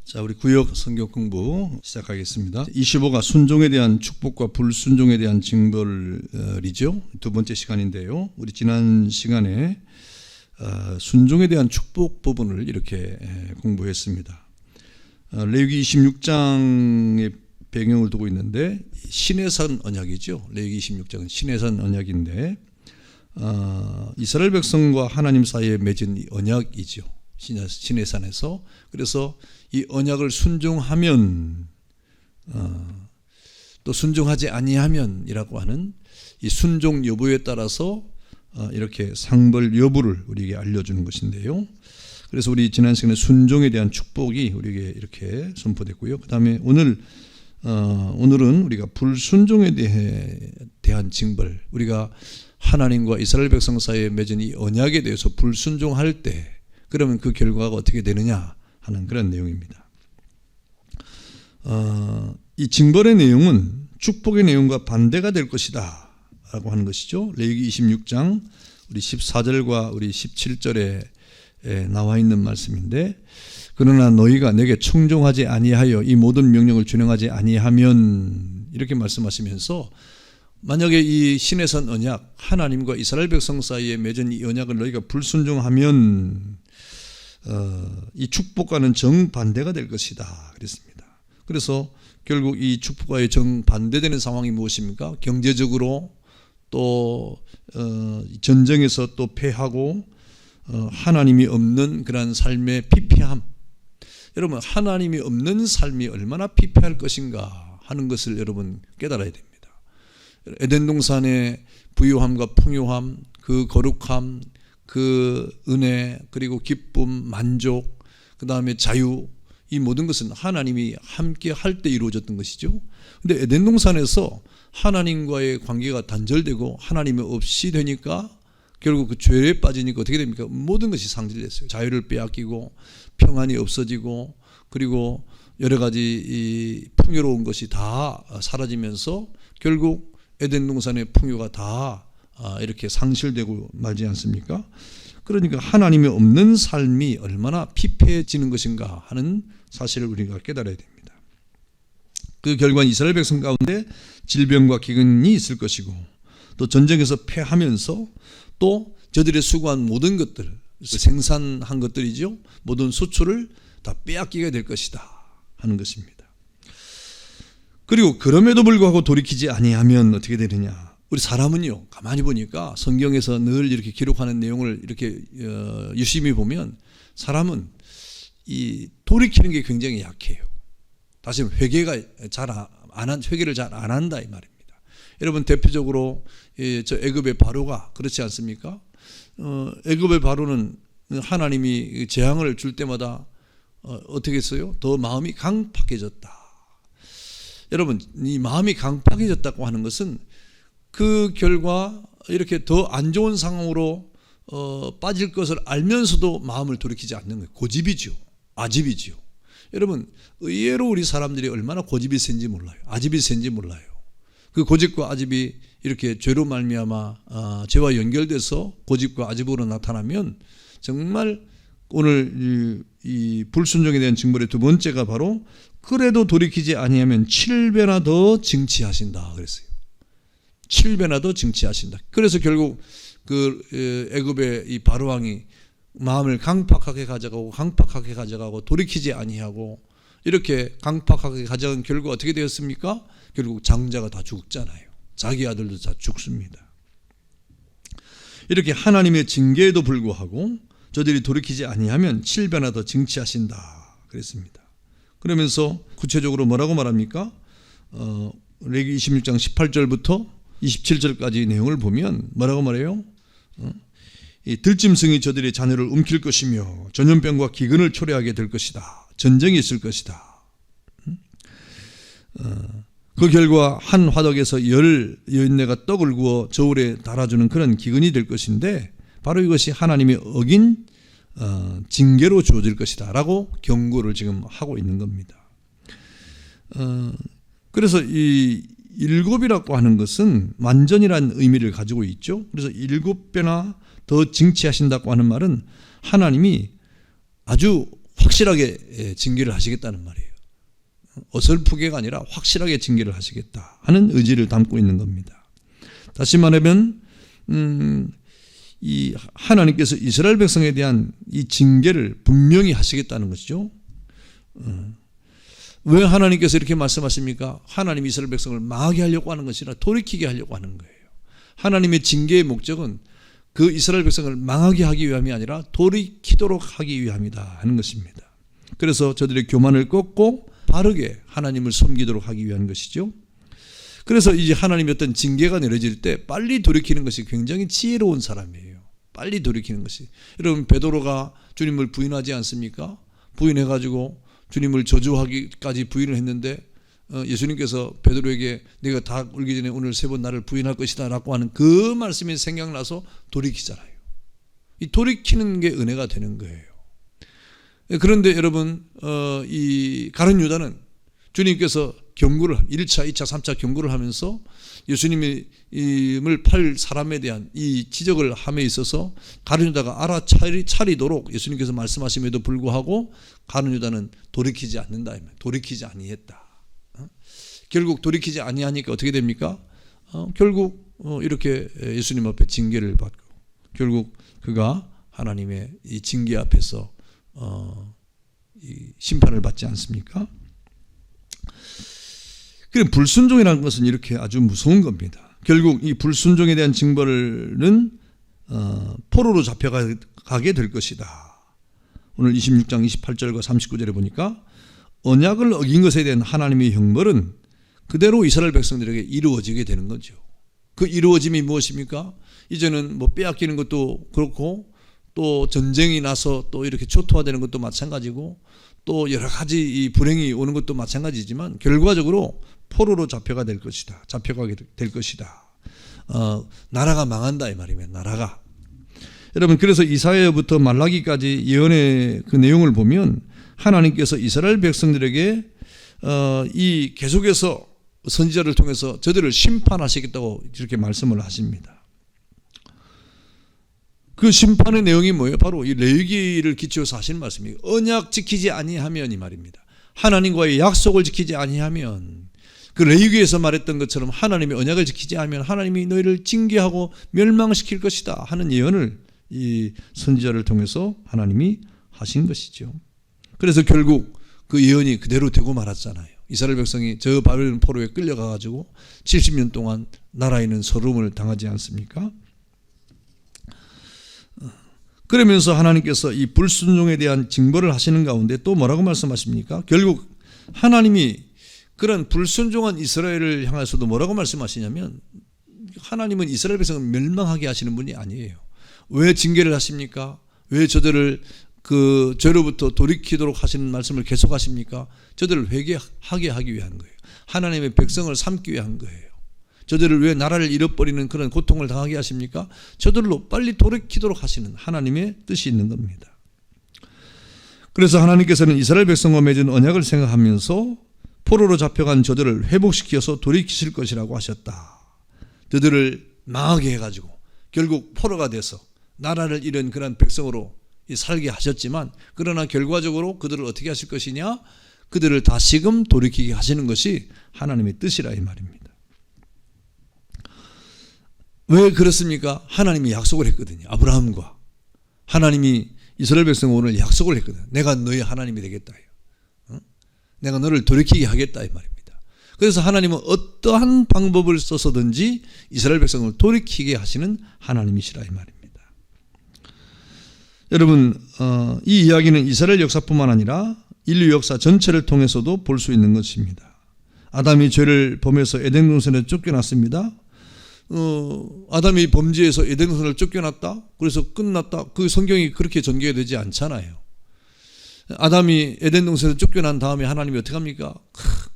자, 우리 구역 성경 공부 시작하겠습니다. 25가 순종에 대한 축복과 불순종에 대한 징벌이죠. 두 번째 시간인데요. 우리 지난 시간에 순종에 대한 축복 부분을 이렇게 공부했습니다. 레위기 26장의 배경을 두고 있는데 시내산 언약이죠. 레위기 26장은 시내산 언약인데 이스라엘 백성과 하나님 사이에 맺은 언약이죠. 시내산에서. 그래서 이 언약을 순종하면 또 순종하지 아니하면이라고 하는 이 순종 여부에 따라서 이렇게 상벌 여부를 우리에게 알려주는 것인데요. 그래서 우리 지난 시간에 순종에 대한 축복이 우리에게 이렇게 선포됐고요. 그 다음에 오늘은 우리가 불순종에 대한 징벌, 우리가 하나님과 이스라엘 백성 사이에 맺은 이 언약에 대해서 불순종할 때 그러면 그 결과가 어떻게 되느냐 하는 그런 내용입니다. 이 징벌의 내용은 축복의 내용과 반대가 될 것이다 라고 하는 것이죠. 레위기 26장 우리 14절과 우리 17절에 나와 있는 말씀인데, 그러나 너희가 내게 청종하지 아니하여 이 모든 명령을 준행하지 아니하면, 이렇게 말씀하시면서 만약에 이 시내산 언약, 하나님과 이스라엘 백성 사이에 맺은 이 언약을 너희가 불순종하면 이 축복과는 정반대가 될 것이다 그랬습니다. 그래서 결국 이 축복과의 정반대되는 상황이 무엇입니까? 경제적으로 또 전쟁에서 또 패하고 하나님이 없는 그런 삶의 피폐함. 여러분, 하나님이 없는 삶이 얼마나 피폐할 것인가 하는 것을 여러분 깨달아야 됩니다. 에덴 동산의 부유함과 풍요함, 그 거룩함, 그 은혜, 그리고 기쁨, 만족, 그 다음에 자유, 이 모든 것은 하나님이 함께 할 때 이루어졌던 것이죠. 그런데 에덴 동산에서 하나님과의 관계가 단절되고 하나님이 없이 되니까 결국 그 죄에 빠지니까 어떻게 됩니까? 모든 것이 상실됐어요. 자유를 빼앗기고 평안이 없어지고, 그리고 여러 가지 이 풍요로운 것이 다 사라지면서 결국 에덴 동산의 풍요가 다 이렇게 상실되고 말지 않습니까? 그러니까 하나님이 없는 삶이 얼마나 피폐해지는 것인가 하는 사실을 우리가 깨달아야 됩니다. 그 결과 이스라엘 백성 가운데 질병과 기근이 있을 것이고, 또 전쟁에서 패하면서 또 저들의 수고한 모든 것들, 생산한 것들이죠, 모든 수출을 다 빼앗기게 될 것이다 하는 것입니다. 그리고 그럼에도 불구하고 돌이키지 아니하면 어떻게 되느냐? 우리 사람은요, 가만히 보니까 성경에서 늘 이렇게 기록하는 내용을 이렇게 유심히 보면 사람은 이 돌이키는 게 굉장히 약해요. 다시 회개를 잘 안 한다 이 말입니다. 여러분, 대표적으로 저 애굽의 바로가 그렇지 않습니까? 애굽의 바로는 하나님이 재앙을 줄 때마다 어떻게 했어요? 더 마음이 강팍해졌다. 여러분, 이 마음이 강팍해졌다고 하는 것은 그 결과 이렇게 더 안 좋은 상황으로 빠질 것을 알면서도 마음을 돌이키지 않는 거예요. 고집이죠. 아집이죠. 여러분, 의외로 우리 사람들이 얼마나 고집이 센지 몰라요. 아집이 센지 몰라요. 그 고집과 아집이 이렇게 죄로 말미암아 죄와 연결돼서 고집과 아집으로 나타나면 정말 오늘 이 불순종에 대한 징벌의 두 번째가 바로 그래도 돌이키지 아니하면 7배나 더 징치하신다 그랬어요. 7배나 더 징치하신다. 그래서 결국 그 애굽의 이 바로왕이 마음을 강팍하게 가져가고 돌이키지 아니하고 이렇게 강팍하게 가져간 결과 어떻게 되었습니까? 결국 장자가 다 죽잖아요. 자기 아들도 다 죽습니다. 이렇게 하나님의 징계에도 불구하고 저들이 돌이키지 아니하면 7배나 더 징치하신다 그랬습니다. 그러면서 구체적으로 뭐라고 말합니까? 레위기 26장 18절부터 27절까지 내용을 보면 뭐라고 말해요? 이 들짐승이 저들의 자녀를 움킬 것이며 전염병과 기근을 초래하게 될 것이다. 전쟁이 있을 것이다. 그 결과 한 화덕에서 열 여인네가 떡을 구워 저울에 달아주는 그런 기근이 될 것인데 바로 이것이 하나님이 어긴 징계로 주어질 것이다 라고 경고를 지금 하고 있는 겁니다. 그래서 이 일곱이라고 하는 것은 완전이라는 의미를 가지고 있죠. 그래서 7배나 더 징치하신다고 하는 말은 하나님이 아주 확실하게 징계를 하시겠다는 말이에요. 어설프게가 아니라 확실하게 징계를 하시겠다 하는 의지를 담고 있는 겁니다. 다시 말하면 이 하나님께서 이스라엘 백성에 대한 이 징계를 분명히 하시겠다는 것이죠. 왜 하나님께서 이렇게 말씀하십니까? 하나님이 이스라엘 백성을 망하게 하려고 하는 것이 아니라 돌이키게 하려고 하는 거예요. 하나님의 징계의 목적은 그 이스라엘 백성을 망하게 하기 위함이 아니라 돌이키도록 하기 위함이다 하는 것입니다. 그래서 저들의 교만을 꺾고 바르게 하나님을 섬기도록 하기 위한 것이죠. 그래서 이제 하나님의 어떤 징계가 내려질 때 빨리 돌이키는 것이 굉장히 지혜로운 사람이에요. 빨리 돌이키는 것이. 여러분 베드로가 주님을 부인하지 않습니까? 부인해가지고 주님을 저주하기까지 부인을 했는데 예수님께서 베드로에게 내가 다 울기 전에 오늘 3번 나를 부인할 것이다 라고 하는 그 말씀이 생각나서 돌이키잖아요. 이 돌이키는 게 은혜가 되는 거예요. 그런데 여러분 이 가룟 유다는 주님께서 경고를 1차, 2차, 3차 경고를 하면서 예수님을 팔 사람에 대한 이 지적을 함에 있어서 가룟 유다가 알아차리도록 예수님께서 말씀하심에도 불구하고 가룟 유다는 돌이키지 않는다. 돌이키지 아니했다. 결국 돌이키지 아니하니까 어떻게 됩니까? 결국 이렇게 예수님 앞에 징계를 받고 결국 그가 하나님의 이 징계 앞에서 이 심판을 받지 않습니까? 그럼 불순종이라는 것은 이렇게 아주 무서운 겁니다. 결국 이 불순종에 대한 징벌은 포로로 잡혀가게 될 것이다. 오늘 26장 28절과 39절에 보니까 언약을 어긴 것에 대한 하나님의 형벌은 그대로 이스라엘 백성들에게 이루어지게 되는 거죠. 그 이루어짐이 무엇입니까? 이제는 뭐 빼앗기는 것도 그렇고 또 전쟁이 나서 또 이렇게 초토화되는 것도 마찬가지고 또 여러 가지 이 불행이 오는 것도 마찬가지지만 결과적으로 포로로 잡혀가게 될 것이다. 나라가 망한다 이 말이면 나라가. 여러분 그래서 이사야부터 말라기까지 예언의 그 내용을 보면 하나님께서 이스라엘 백성들에게 이 계속해서 선지자를 통해서 저들을 심판하시겠다고 이렇게 말씀을 하십니다. 그 심판의 내용이 뭐예요? 바로 이 레위기를 기초해서 하시는 말씀이에요. 언약 지키지 아니하면 이 말입니다. 하나님과의 약속을 지키지 아니하면 그 레위기에서 말했던 것처럼 하나님의 언약을 지키지 않으면 하나님이 너희를 징계하고 멸망시킬 것이다 하는 예언을 이 선지자를 통해서 하나님이 하신 것이죠. 그래서 결국 그 예언이 그대로 되고 말았잖아요. 이스라엘 백성이 저 바벨론 포로에 끌려가가지고 70년 동안 나라에 있는 서름을 당하지 않습니까? 그러면서 하나님께서 이 불순종에 대한 징벌을 하시는 가운데 또 뭐라고 말씀하십니까? 결국 하나님이 그런 불순종한 이스라엘을 향해서도 뭐라고 말씀하시냐면 하나님은 이스라엘 백성을 멸망하게 하시는 분이 아니에요. 왜 징계를 하십니까? 왜 저들을 그 죄로부터 돌이키도록 하시는 말씀을 계속 하십니까? 저들을 회개하게 하기 위한 거예요. 하나님의 백성을 삼기 위한 거예요. 저들을 왜 나라를 잃어버리는 그런 고통을 당하게 하십니까? 저들로 빨리 돌이키도록 하시는 하나님의 뜻이 있는 겁니다. 그래서 하나님께서는 이스라엘 백성과 맺은 언약을 생각하면서 포로로 잡혀간 저들을 회복시켜서 돌이키실 것이라고 하셨다. 저들을 망하게 해가지고 결국 포로가 돼서 나라를 잃은 그런 백성으로 살게 하셨지만 그러나 결과적으로 그들을 어떻게 하실 것이냐? 그들을 다시금 돌이키게 하시는 것이 하나님의 뜻이라 이 말입니다. 왜 그렇습니까? 하나님이 약속을 했거든요. 아브라함과 하나님이 이스라엘 백성 오늘 약속을 했거든요. 내가 너의 하나님이 되겠다. 내가 너를 돌이키게 하겠다 이 말입니다. 그래서 하나님은 어떠한 방법을 써서든지 이스라엘 백성을 돌이키게 하시는 하나님이시라 이 말입니다. 여러분 이 이야기는 이스라엘 역사뿐만 아니라 인류 역사 전체를 통해서도 볼 수 있는 것입니다. 아담이 죄를 범해서 에덴 동산에 쫓겨났습니다. 아담이 범죄해서 에덴 동산을 쫓겨났다? 그래서 끝났다? 그 성경이 그렇게 전개되지 않잖아요. 아담이 에덴 동산에서 쫓겨난 다음에 하나님이 어떻게 합니까?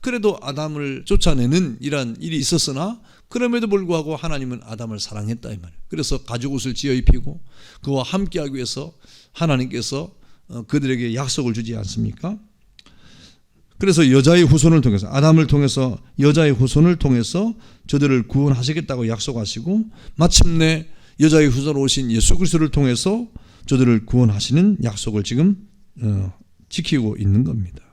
그래도 아담을 쫓아내는 이런 일이 있었으나 그럼에도 불구하고 하나님은 아담을 사랑했다 이 말이에요. 그래서 가죽옷을 지어 입히고 그와 함께하기 위해서 하나님께서 그들에게 약속을 주지 않습니까? 그래서 여자의 후손을 통해서 아담을 통해서 여자의 후손을 통해서 저들을 구원하시겠다고 약속하시고 마침내 여자의 후손으로 오신 예수 그리스도를 통해서 저들을 구원하시는 약속을 지금 지키고 있는 겁니다.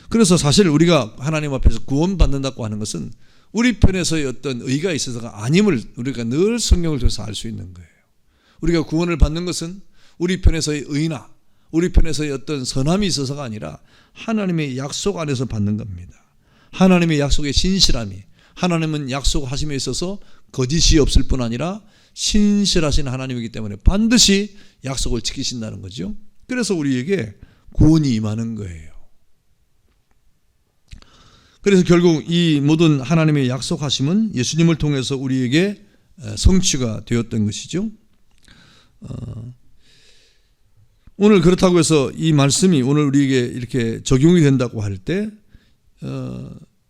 그래서 사실 우리가 하나님 앞에서 구원받는다고 하는 것은 우리 편에서의 어떤 의가 있어서가 아님을 우리가 늘 성경을 통해서 알 수 있는 거예요. 우리가 구원을 받는 것은 우리 편에서의 의나 우리 편에서의 어떤 선함이 있어서가 아니라 하나님의 약속 안에서 받는 겁니다. 하나님의 약속의 신실함이, 하나님은 약속하심에 있어서 거짓이 없을 뿐 아니라 신실하신 하나님이기 때문에 반드시 약속을 지키신다는 거죠. 그래서 우리에게 구원이 임하는 거예요. 그래서 결국 이 모든 하나님의 약속하심은 예수님을 통해서 우리에게 성취가 되었던 것이죠. 오늘 그렇다고 해서 이 말씀이 오늘 우리에게 이렇게 적용이 된다고 할 때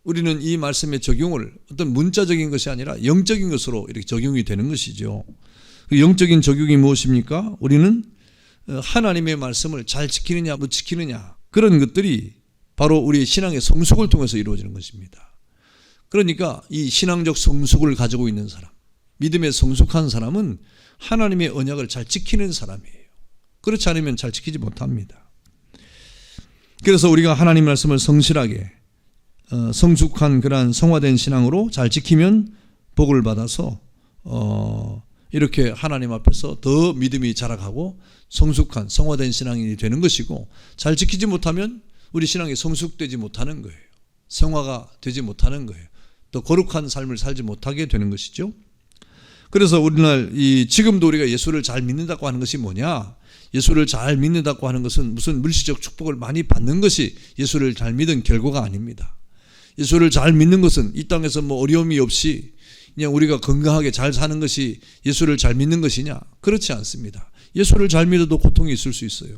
우리는 이 말씀의 적용을 어떤 문자적인 것이 아니라 영적인 것으로 이렇게 적용이 되는 것이죠. 그 영적인 적용이 무엇입니까? 우리는 하나님의 말씀을 잘 지키느냐 못 지키느냐, 그런 것들이 바로 우리의 신앙의 성숙을 통해서 이루어지는 것입니다. 그러니까 이 신앙적 성숙을 가지고 있는 사람, 믿음에 성숙한 사람은 하나님의 언약을 잘 지키는 사람이에요. 그렇지 않으면 잘 지키지 못합니다. 그래서 우리가 하나님 말씀을 성실하게 성숙한 그러한 성화된 신앙으로 잘 지키면 복을 받아서 이렇게 하나님 앞에서 더 믿음이 자라가고 성숙한 성화된 신앙이 되는 것이고, 잘 지키지 못하면 우리 신앙이 성숙되지 못하는 거예요. 성화가 되지 못하는 거예요. 또 거룩한 삶을 살지 못하게 되는 것이죠. 그래서 우리날 지금도 우리가 예수를 잘 믿는다고 하는 것이 뭐냐? 예수를 잘 믿는다고 하는 것은 무슨 물질적 축복을 많이 받는 것이 예수를 잘 믿은 결과가 아닙니다. 예수를 잘 믿는 것은 이 땅에서 뭐 어려움이 없이 그냥 우리가 건강하게 잘 사는 것이 예수를 잘 믿는 것이냐? 그렇지 않습니다. 예수를 잘 믿어도 고통이 있을 수 있어요.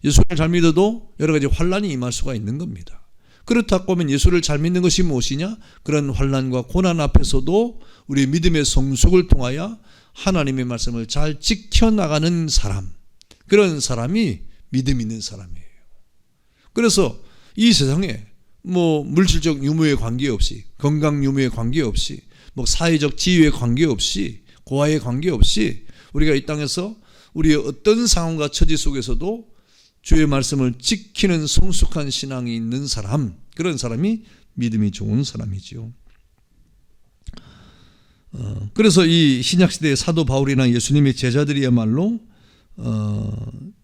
예수를 잘 믿어도 여러 가지 환난이 임할 수가 있는 겁니다. 그렇다고 하면 예수를 잘 믿는 것이 무엇이냐? 그런 환난과 고난 앞에서도 우리 믿음의 성숙을 통하여 하나님의 말씀을 잘 지켜나가는 사람, 그런 사람이 믿음 있는 사람이에요. 그래서 이 세상에 뭐 물질적 유무에 관계없이, 건강 유무에 관계없이, 뭐 사회적 지위에 관계없이, 고하에 관계없이 우리가 이 땅에서 우리의 어떤 상황과 처지 속에서도 주의 말씀을 지키는 성숙한 신앙이 있는 사람, 그런 사람이 믿음이 좋은 사람이지요. 그래서 이 신약시대의 사도 바울이나 예수님의 제자들이야말로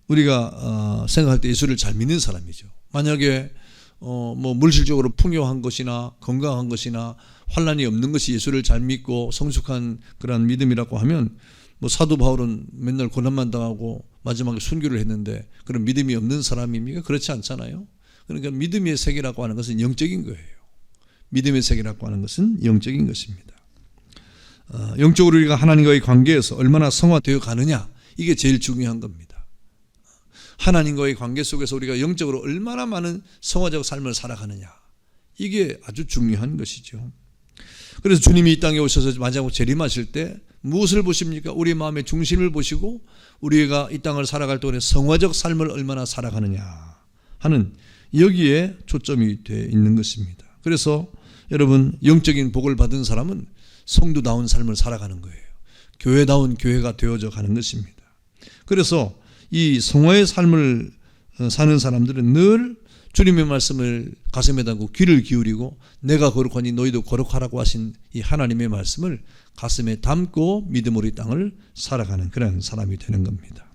우리가 생각할 때 예수를 잘 믿는 사람이죠. 만약에 뭐 물질적으로 풍요한 것이나 건강한 것이나 환난이 없는 것이 예수를 잘 믿고 성숙한 그런 믿음이라고 하면, 뭐 사도 바울은 맨날 고난만 당하고 마지막에 순교를 했는데 그런 믿음이 없는 사람입니까? 그렇지 않잖아요. 그러니까 믿음의 세계라고 하는 것은 영적인 거예요. 믿음의 세계라고 하는 것은 영적인 것입니다. 영적으로 우리가 하나님과의 관계에서 얼마나 성화되어 가느냐, 이게 제일 중요한 겁니다. 하나님과의 관계 속에서 우리가 영적으로 얼마나 많은 성화적 삶을 살아가느냐, 이게 아주 중요한 것이죠. 그래서 주님이 이 땅에 오셔서 마지막 재림하실 때 무엇을 보십니까? 우리 마음의 중심을 보시고 우리가 이 땅을 살아갈 동안에 성화적 삶을 얼마나 살아가느냐 하는, 여기에 초점이 되어 있는 것입니다. 그래서 여러분, 영적인 복을 받은 사람은 성도다운 삶을 살아가는 거예요. 교회다운 교회가 되어져 가는 것입니다. 그래서 이 성화의 삶을 사는 사람들은 늘 주님의 말씀을 가슴에 담고 귀를 기울이고 내가 거룩하니 너희도 거룩하라고 하신 이 하나님의 말씀을 가슴에 담고 믿음으로 이 땅을 살아가는 그런 사람이 되는 겁니다.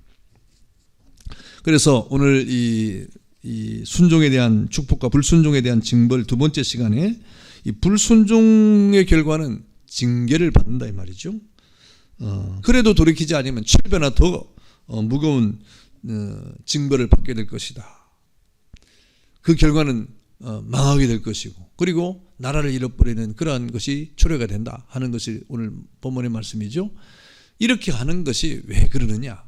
그래서 오늘 이 순종에 대한 축복과 불순종에 대한 징벌 두 번째 시간에 이 불순종의 결과는 징계를 받는다 이 말이죠. 그래도 돌이키지 않으면 7배나 더 무거운 징벌을 받게 될 것이다. 그 결과는 망하게 될 것이고, 그리고 나라를 잃어버리는 그러한 것이 초래가 된다 하는 것이 오늘 본문의 말씀이죠. 이렇게 하는 것이 왜 그러느냐?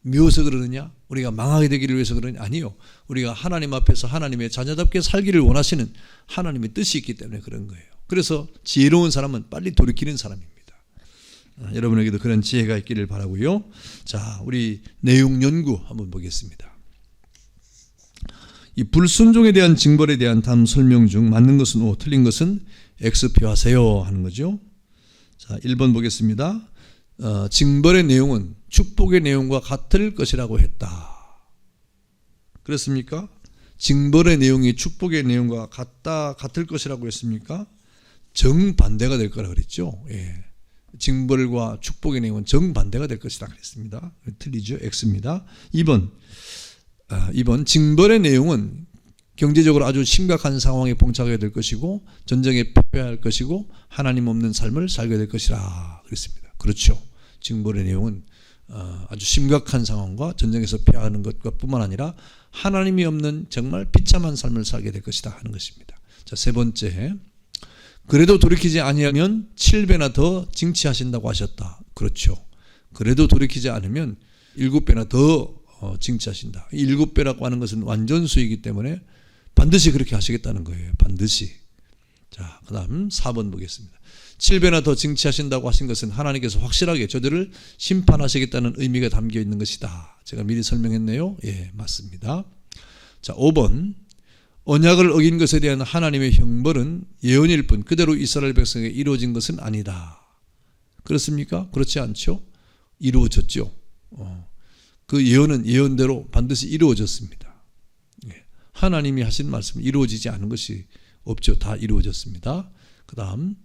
미워서 그러느냐? 우리가 망하게 되기를 위해서 그러느냐? 아니요. 우리가 하나님 앞에서 하나님의 자녀답게 살기를 원하시는 하나님의 뜻이 있기 때문에 그런 거예요. 그래서 지혜로운 사람은 빨리 돌이키는 사람입니다. 여러분에게도 그런 지혜가 있기를 바라고요. 자, 우리 내용 연구 한번 보겠습니다. 이 불순종에 대한 징벌에 대한 다음 설명 중 맞는 것은 O, 틀린 것은 X 표하세요 하는 거죠. 자, 1번 보겠습니다. 징벌의 내용은 축복의 내용과 같을 것이라고 했다. 그렇습니까? 징벌의 내용이 축복의 내용과 같을 것이라고 했습니까? 정반대가 될 거라 그랬죠. 예. 징벌과 축복의 내용은 정반대가 될 것이다 그랬습니다. 틀리죠. X입니다. 2번 징벌의 내용은 경제적으로 아주 심각한 상황에 봉착하게 될 것이고 전쟁에 패배해야 할 것이고 하나님 없는 삶을 살게 될 것이라 그랬습니다. 그렇죠. 징벌의 내용은 아주 심각한 상황과 전쟁에서 패하는 것과 뿐만 아니라 하나님이 없는 정말 비참한 삶을 살게 될 것이다 하는 것입니다. 자, 세 번째, 그래도 돌이키지 아니하면 7배나 더 징치하신다고 하셨다. 그렇죠. 그래도 돌이키지 않으면 7배나 더 징치하신다. 7배라고 하는 것은 완전수이기 때문에 반드시 그렇게 하시겠다는 거예요. 반드시. 자, 그 다음 4번 보겠습니다. 7배나 더 징치하신다고 하신 것은 하나님께서 확실하게 저들을 심판하시겠다는 의미가 담겨 있는 것이다. 제가 미리 설명했네요. 예, 맞습니다. 자, 5번 언약을 어긴 것에 대한 하나님의 형벌은 예언일 뿐 그대로 이스라엘 백성에게 이루어진 것은 아니다. 그렇습니까? 그렇지 않죠? 이루어졌죠. 그 예언은 예언대로 반드시 이루어졌습니다. 예. 하나님이 하신 말씀은 이루어지지 않은 것이 없죠. 다 이루어졌습니다. 그 다음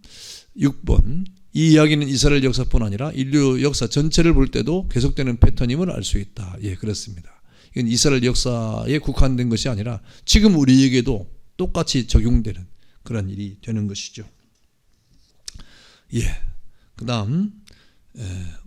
6번 이 이야기는 이스라엘 역사뿐 아니라 인류 역사 전체를 볼 때도 계속되는 패턴임을 알 수 있다. 예, 그렇습니다. 이건 이스라엘 역사에 국한된 것이 아니라 지금 우리에게도 똑같이 적용되는 그런 일이 되는 것이죠. 예, 그 다음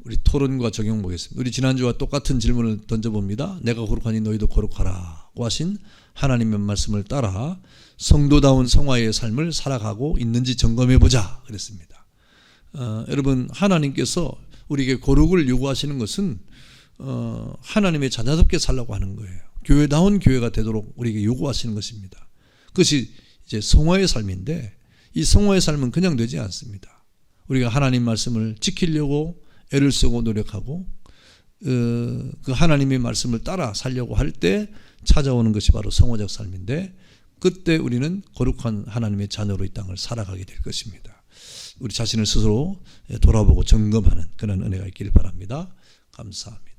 우리 토론과 적용 보겠습니다. 우리 지난주와 똑같은 질문을 던져봅니다. 내가 거룩하니 너희도 거룩하라고 하신 하나님의 말씀을 따라 성도다운 성화의 삶을 살아가고 있는지 점검해보자 그랬습니다. 여러분, 하나님께서 우리에게 거룩을 요구하시는 것은 하나님의 자녀답게 살라고 하는 거예요. 교회다운 교회가 되도록 우리에게 요구하시는 것입니다. 그것이 이제 성화의 삶인데 이 성화의 삶은 그냥 되지 않습니다. 우리가 하나님 말씀을 지키려고 애를 쓰고 노력하고 그 하나님의 말씀을 따라 살려고 할 때 찾아오는 것이 바로 성화적 삶인데 그때 우리는 거룩한 하나님의 자녀로 이 땅을 살아가게 될 것입니다. 우리 자신을 스스로 돌아보고 점검하는 그런 은혜가 있기를 바랍니다. 감사합니다.